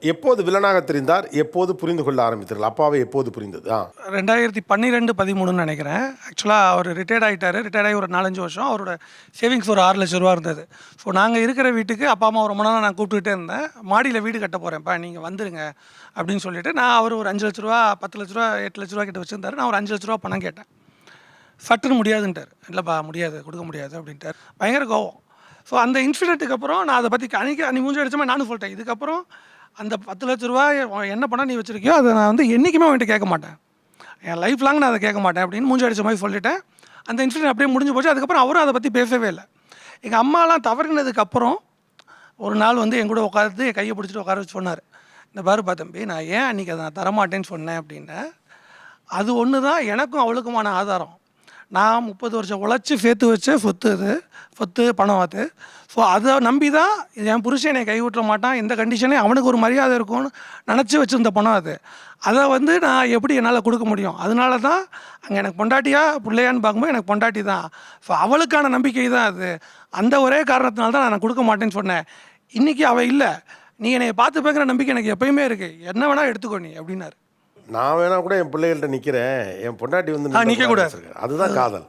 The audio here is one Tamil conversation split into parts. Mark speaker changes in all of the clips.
Speaker 1: எப்போது வில்லனாக தெரிந்தார், எப்போது புரிந்து கொள்ள ஆரம்பித்தீர்கள்? அப்பாவை எப்போது புரிந்தது?
Speaker 2: 2012, 13 நினைக்கிறேன். ஆக்சுவலாக அவர் ரிட்டையர்ட் ஆகிட்டார். ரிட்டையர்ட் ஆகி ஒரு 4-5 வருஷம் அவரோட சேவிங்ஸ் ஒரு 6 லட்ச ரூபா இருந்தது. ஸோ நாங்கள் இருக்கிற வீட்டுக்கு அப்பா அம்மா ரொம்ப நாளாக நான் கூப்பிட்டுக்கிட்டே இருந்தேன். மாடியில் வீடு கட்ட போகிறேன்ப்பா, நீங்கள் வந்துடுங்க அப்படின்னு சொல்லிட்டு நான் அவர் ஒரு 5 லட்ச ரூபா, 10 லட்ச ரூபா, 8 லட்ச ரூபா கிட்ட வச்சுருந்தாரு. நான் ஒரு 5 லட்ச ரூபா பணம் கேட்டேன். சட்டுன்னு முடியாதுன்ட்டார். இல்லைப்பா முடியாது, கொடுக்க முடியாது அப்படின்ட்டார். பயங்கர கோவம். ஸோ அந்த இன்சிடென்ட்டுக்கு அப்புறம் நான் அதை பற்றி அன்றைக்கி மூஞ்சி அடிச்ச மாதிரி நானும் சொல்லிட்டேன். இதுக்கப்புறம் அந்த 10 லட்ச ரூபா என்ன பண்ணால் நீ வச்சுருக்கியோ அதை நான் வந்து என்றைக்குமே அவன்கிட்ட கேட்க மாட்டேன். என் லைஃப் லாங் நான் அதை கேட்க மாட்டேன் அப்படின்னு மூஞ்சி அடித்த மாதிரி சொல்லிட்டேன். அந்த இன்சிடென்ட் அப்படியே முடிஞ்சு போச்சு. அதுக்கப்புறம் அவரும் அதை பற்றி பேசவே இல்லை. எங்கள் அம்மாலாம் தவறினதுக்கப்புறம் ஒரு நாள் வந்து என் கூட உட்காந்து என் கையை பிடிச்சிட்டு உட்கார வச்சு சொன்னார், இந்த பாருப்பா தம்பி, நான் ஏன் அன்றைக்கி அதை நான் தரமாட்டேன்னு சொன்னேன் அப்படின்னேன். அது ஒன்று தான் எனக்கும் அவளுக்குமான ஆதாரம். நான் 30 வருஷம் உழைச்சி சேர்த்து வச்ச சொத்து பணம் அது. ஸோ அதை நம்பி தான் என் புருஷன் என்னை கைவிட்ட மாட்டான், எந்த கண்டிஷனையும் அவனுக்கு ஒரு மரியாதை இருக்கும்னு நினச்சி வச்சுருந்த பணம் அது. அதை வந்து நான் எப்படி என்னால் கொடுக்க முடியும்? அதனால தான் அங்கே எனக்கு பொண்டாட்டியா பிள்ளையான்னு பார்க்கும்போது எனக்கு பொண்டாட்டி தான். ஸோ அவளுக்கான நம்பிக்கை தான் அது. அந்த ஒரே காரணத்தினால தான் நான் கொடுக்க மாட்டேன்னு சொன்னேன். இன்றைக்கி அவள் இல்லை, நீ என்னை பார்த்து பார்க்குற நம்பிக்கை எனக்கு எப்பயுமே இருக்குது, என்ன வேணால் எடுத்துக்கோ நீ அப்படின்னாரு.
Speaker 1: நான் வேணா கூட என் பிள்ளைகள்கிட்ட நிற்கிறேன், என் பொண்டாட்டி வந்து
Speaker 2: நிற்கக்கூடாது.
Speaker 1: அதுதான் காதல்.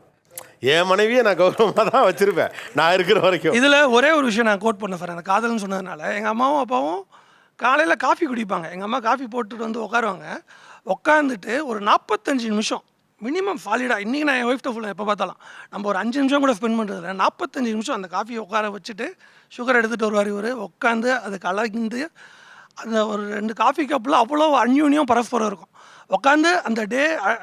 Speaker 1: என் மனைவியை நான் கௌரவமாக தான் வச்சுருப்பேன் நான் இருக்கிற வரைக்கும்.
Speaker 2: இதில் ஒரே ஒரு விஷயம் நான் கோட் பண்ண சார், அந்த காதல்னு சொன்னதுனால எங்கள் அம்மாவும் அப்பாவும் காலையில் காஃபி குடிப்பாங்க. எங்கள் அம்மா காஃபி போட்டுட்டு வந்து உட்காருவாங்க. உட்காந்துட்டு ஒரு 45 நிமிஷம் மினிமம் சாலிடாக, இன்றைக்கி நான் என் ஒய்ஃப்ட்ட ஃபுல்லாக எப்போ பார்த்தாலும் நம்ம ஒரு 5 நிமிஷம் கூட ஸ்பெண்ட் பண்ணுறதில்ல. 45 நிமிஷம் அந்த காஃபியை உட்கார வச்சுட்டு சுகர் எடுத்துகிட்டு வருவார் இவர். உட்காந்து அது கலந்து அந்த ஒரு 2 காஃபி கப்பில் அவ்வளோ அந்யூன்யம் பரஸ்பரம் இருக்கும். உட்காந்து அந்த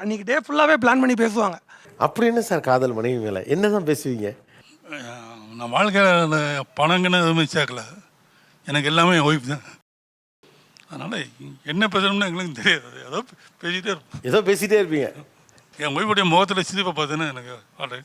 Speaker 2: அன்றைக்கி டே ஃபுல்லாகவே பிளான் பண்ணி பேசுவாங்க.
Speaker 1: அப்படி என்ன சார் காதல் மனைவி மேலே என்ன தான் பேசுவீங்க?
Speaker 3: நான் வாழ்க்கையில் அந்த பணங்கன்னு எதுவுமே சேர்க்கல, எனக்கு எல்லாமே என் ஒய்ஃப் தான். அதனால் என்ன பேசணும்னு எங்களுக்கு தெரியாது, ஏதோ பேசிகிட்டே இருப்போம்.
Speaker 1: ஏதோ பேசிகிட்டே இருப்பீங்க.
Speaker 3: என் ஒய்ஃபுடைய முகத்தில் சிரிப்பை பார்த்தேன்னா எனக்கு ஆல்ரெடி